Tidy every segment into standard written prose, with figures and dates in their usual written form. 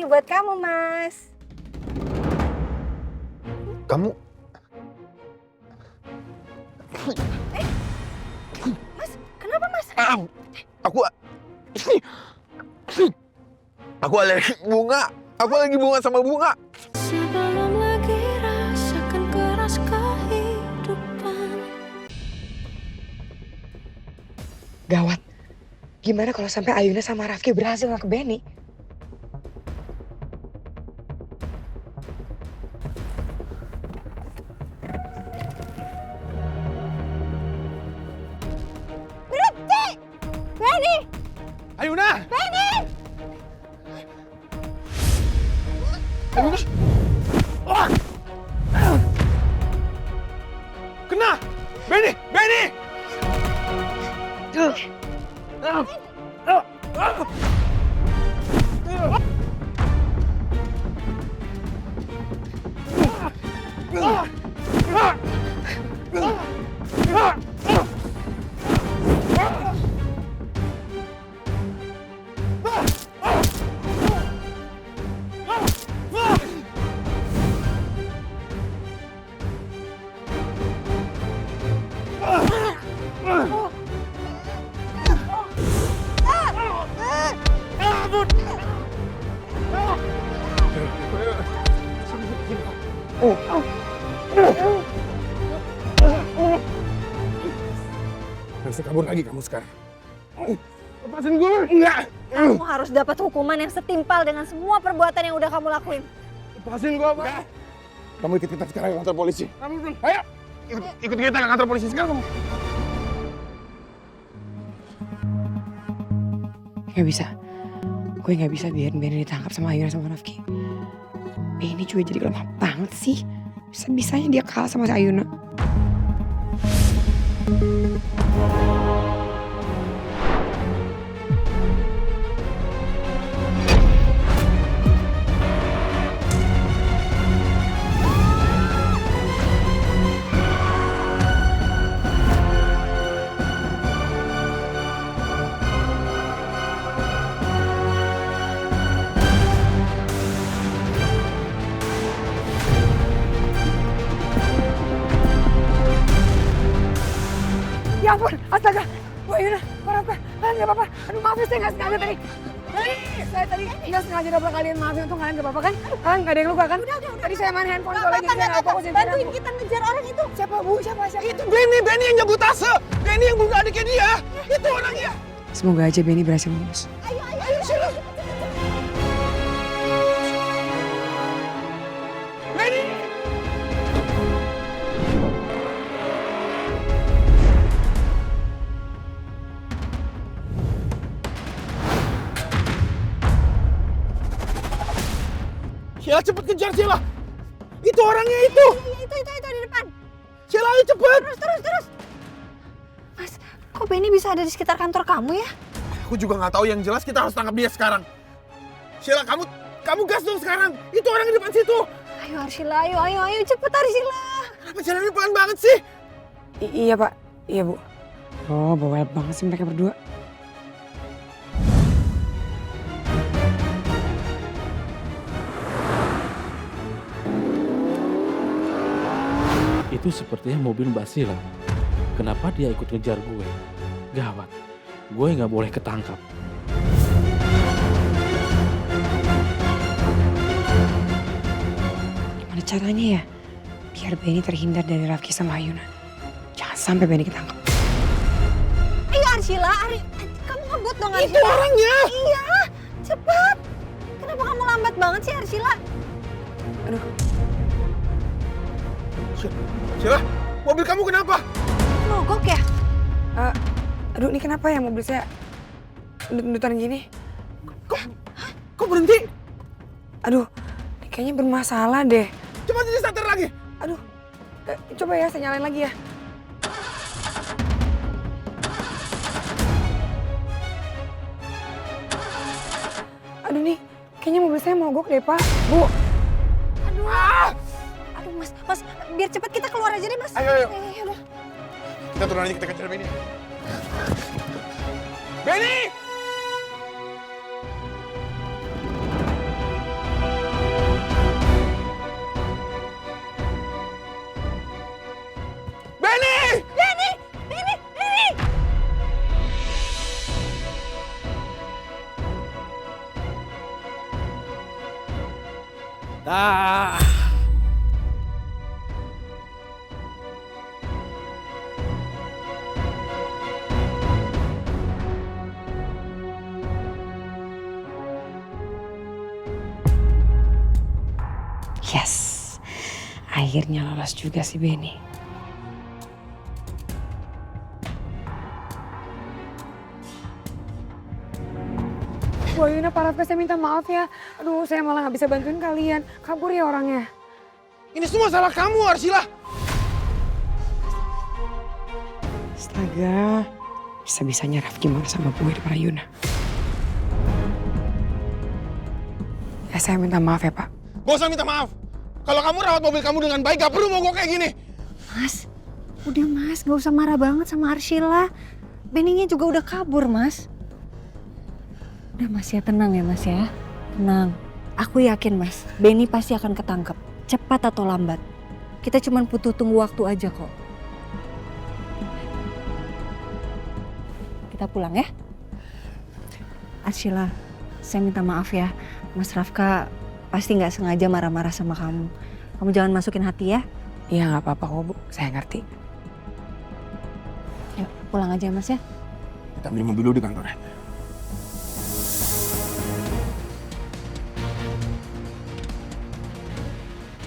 ini buat kamu, Mas. Kamu... Mas, kenapa, Mas? Aku alergi bunga. Aku lagi bunga sama bunga. Sebelum lagi rasakan keras kehidupan. Gawat. Gimana kalau sampai Ayuna sama Rafki berhasil nggak ke Benny? Berhenti! Benny! Ayuna! Benny! Ayuna! Ah! Kena! Benny! Benny! Bisa kabur lagi kamu sekarang. Lepasin gue! Enggak! Kamu harus dapat hukuman yang setimpal dengan semua perbuatan yang udah kamu lakuin. Lepasin gue, Pak! Kamu ikut kita sekarang ke kantor polisi. Ayo! Ikut kita ke kantor polisi sekarang. Gak bisa. Gue gak bisa biarin Benny ditangkap sama Ayuna sama Rafki. Benny juga jadi lemah banget sih. Bisa-bisanya dia kalah sama si Ayuna. Ya ampun, astaga. Bu Ayuna, Pak Rafka, kalian gak apa-apa. Aduh maaf ya, saya gak sengaja tadi. Saya tadi gak sengaja nabrak kalian, maaf ya, untung kalian gak apa-apa kan? Kalian gak ada yang luka kan? Udah. Tadi saya main handphone soalnya jadi saya gak fokusin. Bantuin kita ngejar orang itu. Siapa Bu? Siapa? Itu Benny yang nyebut Tase. Benny yang bunuh adiknya dia. Itu orangnya. Semoga aja Benny berhasil lulus. Ayo, Sheila. Benny! Sheila, cepet kejar Sheila. Itu orangnya itu. Itu di depan. Sheila, ayo cepet. Terus. Mas, kok Benny bisa ada di sekitar kantor kamu ya? Aku juga nggak tahu, yang jelas kita harus tangkap dia sekarang. Sheila, kamu gas dong sekarang. Itu orang di depan situ. Ayo Arsila, ayo cepet Arsila. Kenapa jalannya pelan banget sih? Iya Pak, iya Bu. Oh, bawel banget sih mereka berdua. Itu sepertinya mobil Mbak Sheila. Kenapa dia ikut ngejar gue? Gawat, gue nggak boleh ketangkap. Gimana caranya ya? Biar Benny terhindar dari Rafki sama Ayuna. Jangan sampai Benny ketangkap. Ayo Arsila, kamu ngebut dong Arsila. Itu orangnya. Iya, cepet. Kenapa kamu lambat banget sih Arsila? Aduh, Sheila, mobil kamu kenapa? Mogok ya? aduh ini kenapa ya mobil saya ndut-ndutan gini? Kok berhenti? Aduh, ini kayaknya bermasalah deh. Coba jadi starter lagi. Aduh, coba ya saya nyalain lagi ya. Aduh nih, kayaknya mobil saya mogok deh Pak. Bu. Aduh mas, biar cepet kita keluar aja deh mas. Ayo. Udah. Kita turun aja, kita kejar Benny. Benny! Ah. Yes, akhirnya lolos juga si Benny. Bu Ayuna, Pak Rafka, saya minta maaf ya. Aduh, saya malah nggak bisa bantuin kalian. Kabur ya orangnya. Ini semua salah kamu, Arsila. Astaga, bisa-bisanya Rafki marah sama gue di Pak Ayuna. Ya, saya minta maaf ya, Pak. Gak usah minta maaf. Kalau kamu rawat mobil kamu dengan baik, gak perlu mogok kayak gini. Mas, udah Mas, gak usah marah banget sama Arsila. Benny-nya juga udah kabur, Mas. Udah Mas ya, tenang ya Mas ya. Tenang. Aku yakin Mas, Benny pasti akan ketangkep. Cepat atau lambat. Kita cuma butuh tunggu waktu aja kok. Kita pulang ya. Arsila, saya minta maaf ya. Mas Rafka pasti nggak sengaja marah-marah sama kamu. Kamu jangan masukin hati ya. Iya, nggak apa-apa kok, Bu. Saya ngerti. Yuk, pulang aja Mas ya. Kita ambil mobil dulu di kantornya.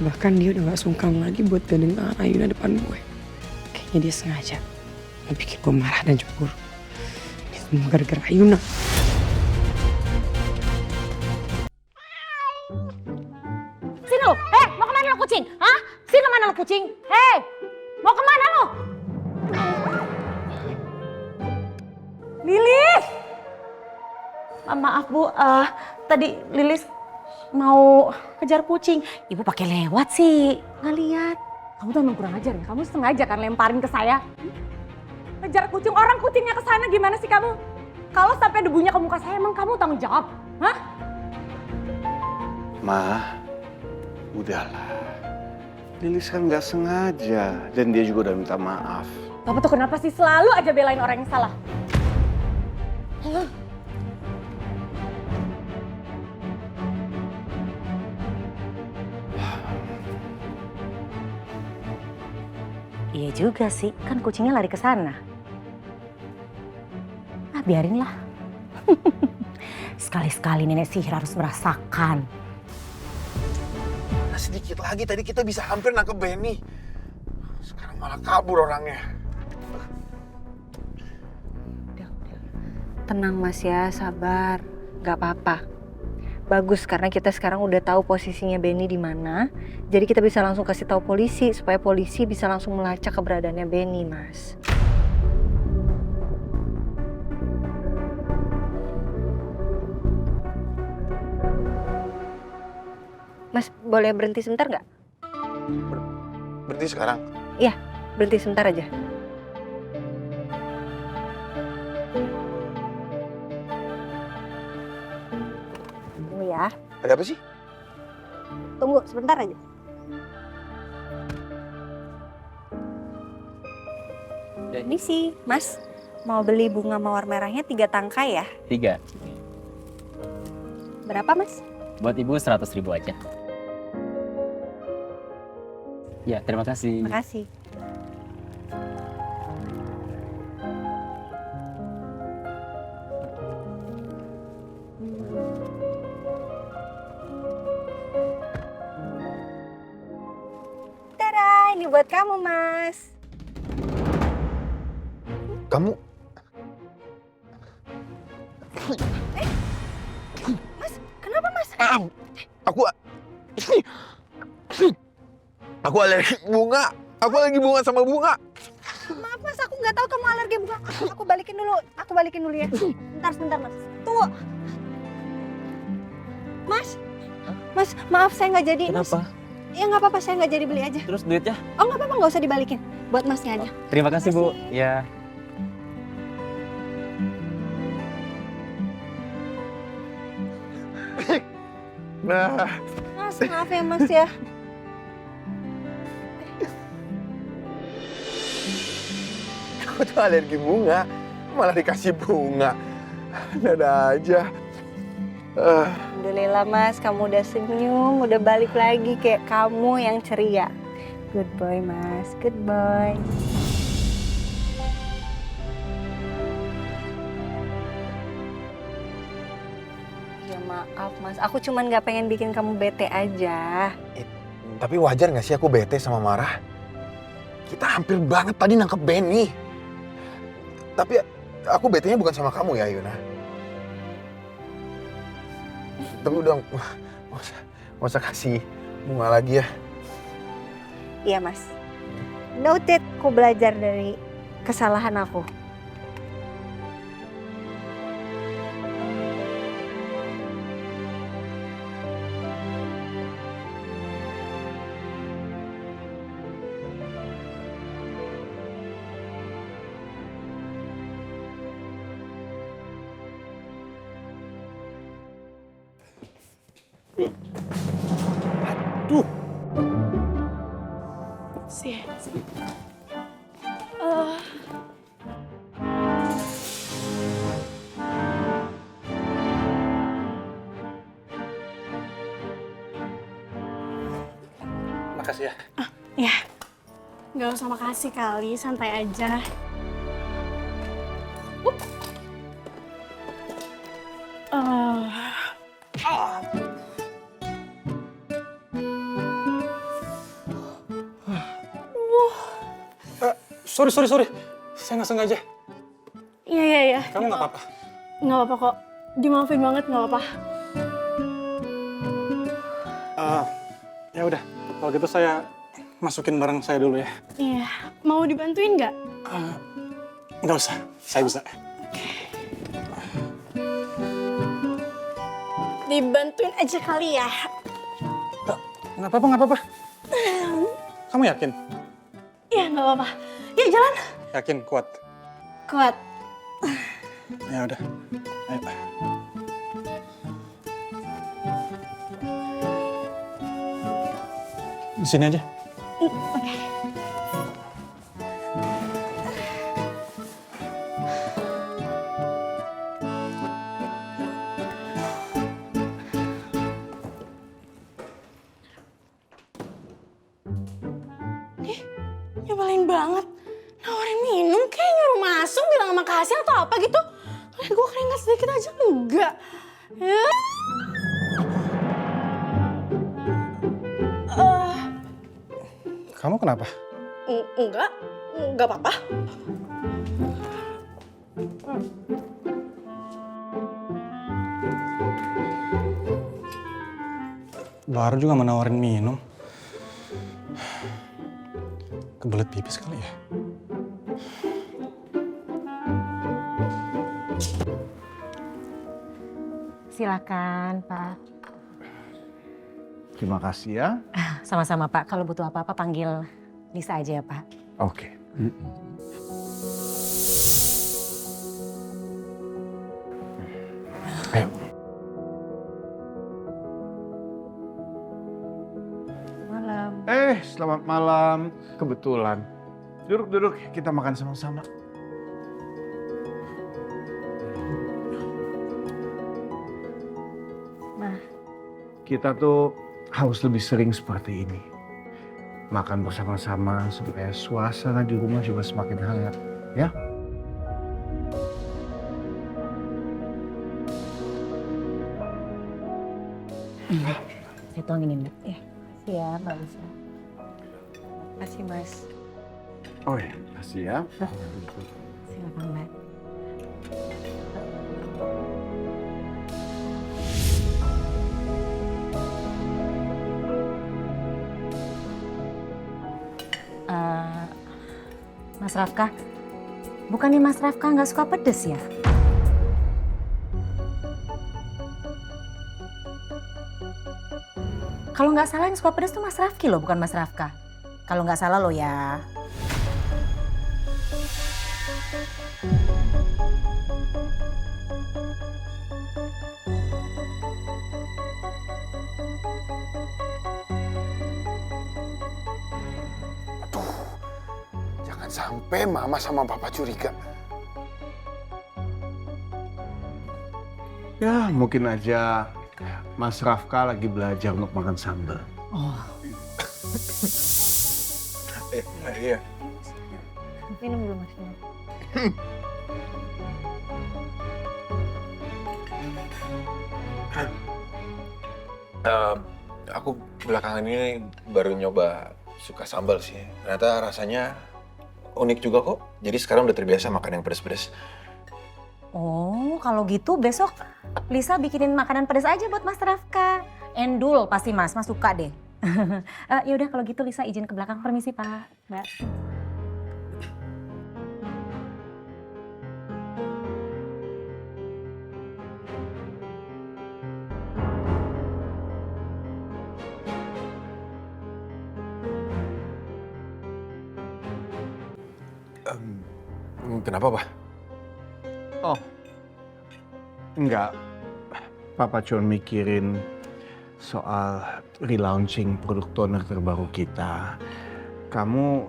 Bahkan dia udah gak sungkan lagi buat gandeng tangan Ayuna depan gue. Kayaknya dia sengaja mau bikin gue marah dan cemburu. Ini semua gara-gara Ayuna. Sini lo, mau kemana lo kucing? Hah? Sini mana lo kucing? Mau kemana lo? Lilis! Maaf Bu, tadi Lilis mau kejar kucing. Ibu pakai lewat sih, nggak lihat. Kamu tuh emang kurang ajar ya, kamu sengaja kan lemparin ke saya. Kejar kucing, orang kucingnya ke sana gimana sih kamu? Kalau sampai debunya ke muka saya, emang kamu tanggung jawab? Hah? Ma, udahlah. Lilis kan nggak sengaja dan dia juga udah minta maaf. Kamu tuh kenapa sih selalu aja belain orang yang salah? Iya juga sih, kan kucingnya lari ke sana. Ah, biarinlah. Sekali-sekali nenek sihir harus merasakan. Nah, sedikit lagi tadi kita bisa hampir nangkep Benny. Sekarang malah kabur orangnya. Tenang Mas ya, sabar. Gak apa-apa. Bagus karena kita sekarang udah tahu posisinya Benny di mana. Jadi kita bisa langsung kasih tahu polisi supaya polisi bisa langsung melacak keberadaannya Benny, Mas. Mas, boleh berhenti sebentar nggak? Berhenti sekarang? Iya, berhenti sebentar aja. Tunggu ya. Ada apa sih? Tunggu sebentar aja. Ini sih, Mas. Mau beli bunga mawar merahnya 3 tangkai ya? 3. Berapa, Mas? Buat ibu 100.000 aja. Ya, terima kasih. Makasih. Tada, ini buat kamu, Mas. Kamu... Mas, kenapa, Mas? Aku alergi bunga. Aku alergi bunga sama bunga. Maaf, Mas, aku nggak tahu kamu alergi bunga. Aku balikin dulu. Aku balikin dulu ya. Sebentar, Mas. Tunggu. Mas, maaf saya nggak jadi. Kenapa? Mas. Ya nggak apa-apa, saya nggak jadi beli aja. Terus duitnya? Oh nggak apa-apa, nggak usah dibalikin. Buat Masnya aja. Terima kasih, Bu. Makasih. Ya. Nah, Mas, maaf ya, Mas ya. aku tuh alergi bunga. Malah dikasih bunga. Ada aja. Alhamdulillah Mas, kamu udah senyum, udah balik lagi kayak kamu yang ceria. Good boy Mas, good boy. Ya maaf Mas, aku cuman gak pengen bikin kamu bete aja. Tapi wajar nggak sih aku bete sama marah? Kita hampir banget tadi nangkep Benny. Tapi aku betenya bukan sama kamu ya, Yuna. Tapi udah, nggak usah kasih bunga lagi ya. Iya Mas. Noted, aku belajar dari kesalahan aku. Aduh. Makasih ya. Ya, nggak usah makasih kali, santai aja. Sorry. Saya nggak sengaja. Iya. Kamu nggak apa-apa? Nggak apa-apa kok. Dimaafin banget, nggak apa-apa. Ya udah, kalau gitu saya masukin barang saya dulu ya. Iya, mau dibantuin nggak? Nggak usah, saya bisa. Dibantuin aja kali ya. Nggak apa-apa. Kamu yakin? Iya, nggak apa-apa. Yuk jalan. Yakin, kuat. Kuat. Ya udah. Ayo. Di sini aja. Oke. Nyebelin banget. Nawarin minum kayak nyuruh masuk bilang makasih atau apa gitu. Lihat gue keringat sedikit aja enggak. Ya. Kamu kenapa? Enggak apa-apa. Baru juga menawarin minum. Kebelet pipis kali ya? Silakan, Pak. Terima kasih ya. Sama-sama, Pak. Kalau butuh apa-apa panggil Lisa aja ya, Pak. Oke. Ayo. Malam. Selamat malam. Kebetulan. Duduk, kita makan sama-sama. Ma. Kita tuh harus lebih sering seperti ini. Makan bersama-sama supaya suasana di rumah juga semakin hangat, ya? Saya tuangin ini. Ya, makasih ya Mbak Lisa. Makasih Mas. Oh ya, kasih ya. Silakan, Mbak. Mas Rafka, bukannya Mas Rafka nggak suka pedes ya? Kalau nggak salah yang suka pedes tuh Mas Rafki loh, bukan Mas Rafka. Kalau nggak salah loh ya. Jangan sampai mama sama papa curiga. Ya, mungkin aja Mas Rafka lagi belajar untuk makan sambal. Iya. Minum dulu Mas. Aku belakangan ini baru nyoba suka sambal sih. Ternyata rasanya unik juga kok. Jadi sekarang udah terbiasa makan yang pedas-pedas. Oh, kalau gitu besok Lisa bikinin makanan pedas aja buat Mas Rafka. Endul pasti Mas suka deh. Ya udah kalau gitu Lisa izin ke belakang. Permisi Pak, Mbak. Kenapa, Pak? Oh, enggak. Papa cuma mikirin soal relaunching produk toner terbaru kita. Kamu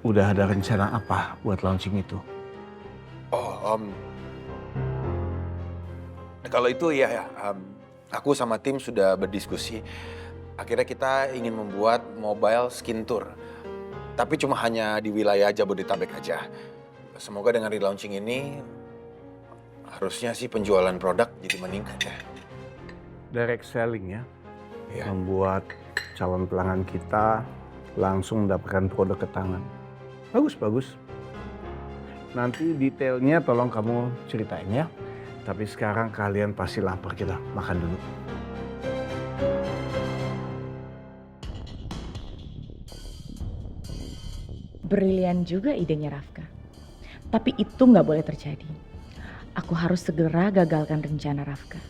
udah ada rencana apa buat launching itu? Oh, kalau itu ya, aku sama tim sudah berdiskusi. Akhirnya kita ingin membuat mobile skin tour. Tapi cuma hanya di wilayah Jabodetabek aja. Semoga dengan relaunching ini harusnya sih penjualan produk jadi meningkat ya. Direct selling ya? Iya. Membuat calon pelanggan kita langsung mendapatkan produk ke tangan. Bagus, bagus. Nanti detailnya tolong kamu ceritain ya. Tapi sekarang kalian pasti lapar, kita makan dulu. Brilian juga idenya Rafka. Tapi itu nggak boleh terjadi. Aku harus segera gagalkan rencana Rafka.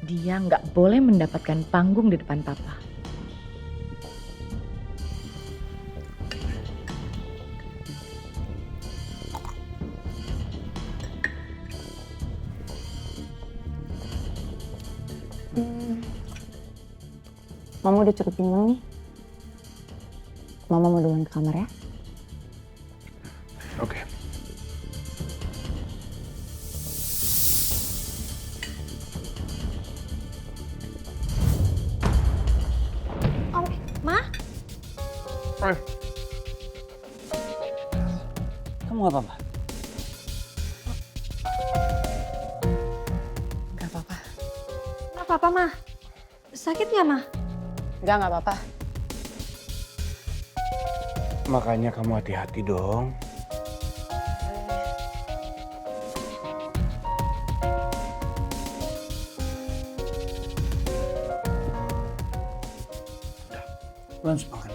Dia nggak boleh mendapatkan panggung di depan papa. Mama udah cukup kenyang nih. Mama mau duluan ke kamar ya. Oke. Ma? Kamu gak apa-apa? Gak apa-apa. Nggak apa-apa, Mah. Sakit nggak, Mah? Nggak apa-apa. Makanya kamu hati-hati dong. Langsung makan.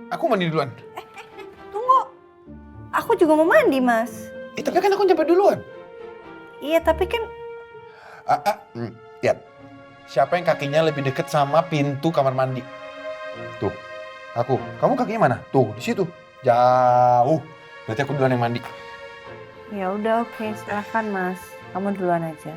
Aku mandi duluan. Tunggu. Aku juga mau mandi, Mas. Tapi kan aku nyampe duluan. Iya, tapi kan... Lihat. Siapa yang kakinya lebih deket sama pintu kamar mandi? Tuh, aku. Kamu kakinya mana? Tuh, di situ. Jauh. Berarti aku duluan yang mandi. Ya udah, oke. Silahkan, Mas. Kamu duluan aja.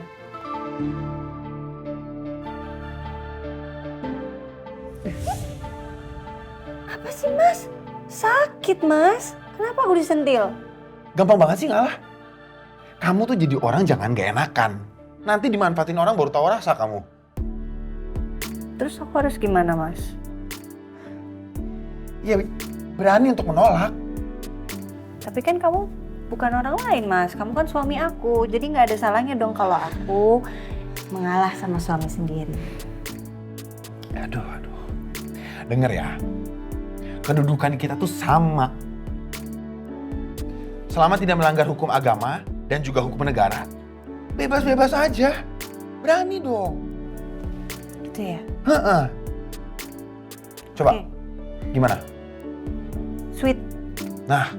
Apa sih, Mas? Sakit, Mas. Kenapa aku disentil? Gampang banget sih ngalah. Kamu tuh jadi orang jangan gak enakan. Nanti dimanfaatin orang baru tahu rasa kamu. Terus aku harus gimana, Mas? Ya, berani untuk menolak. Tapi kan kamu bukan orang lain, Mas. Kamu kan suami aku. Jadi nggak ada salahnya dong kalau aku mengalah sama suami sendiri. Aduh. Dengar ya. Kedudukan kita tuh sama. Selama tidak melanggar hukum agama dan juga hukum negara, bebas-bebas aja. Berani dong. Gitu ya? Heeh. Coba, Oke. gimana? sweet. Nah,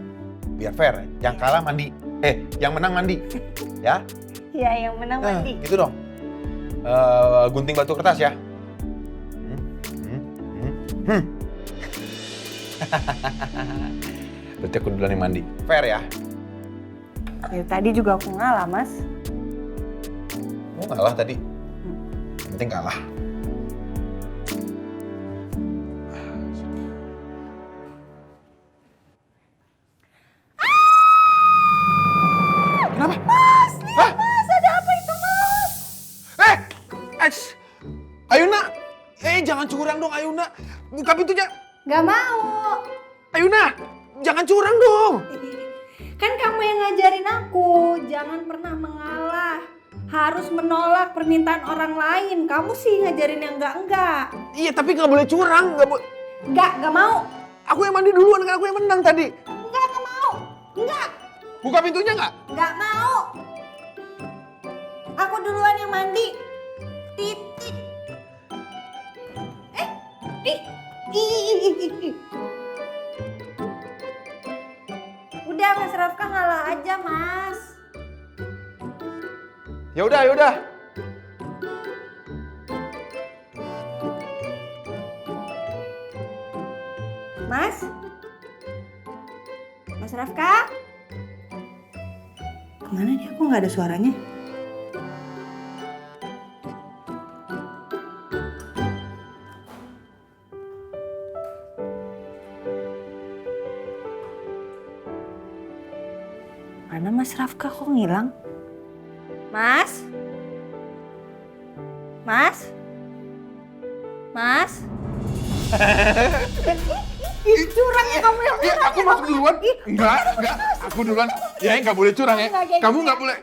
biar fair. Yang kalah mandi. Yang menang mandi. Ya? Ya, yang menang mandi. Gitu dong. Gunting batu kertas ya. Berarti aku duluan yang mandi. Fair ya? Ya, tadi juga aku ngalah, Mas. Mau ngalah tadi? Yang penting kalah. Kenapa? Mas, lihat Mas, ada apa itu Mas? Ayuna! Jangan curang dong Ayuna. Buka pintunya. Gak mau. Ayuna, jangan curang dong. Kan kamu yang ngajarin aku, jangan pernah mengalah. Harus menolak permintaan orang lain. Kamu sih ngajarin yang enggak. Iya, tapi nggak boleh curang. Gak mau. Aku yang mandi duluan, kan aku yang menang tadi. Enggak mau. Enggak. Buka pintunya nggak? Gak mau. Aku duluan yang mandi. Titik. Udah Mas Rafka ngalah aja Mas. Ya udah. Mas Rafka? Kemana dia? Kok nggak ada suaranya? Mana Mas Rafka kok ngilang? Mas? Mas? Mas? Curang ya kamu yang Aku masuk duluan. Enggak. Aku duluan. Ya, nggak boleh curang ya. Kamu nggak boleh.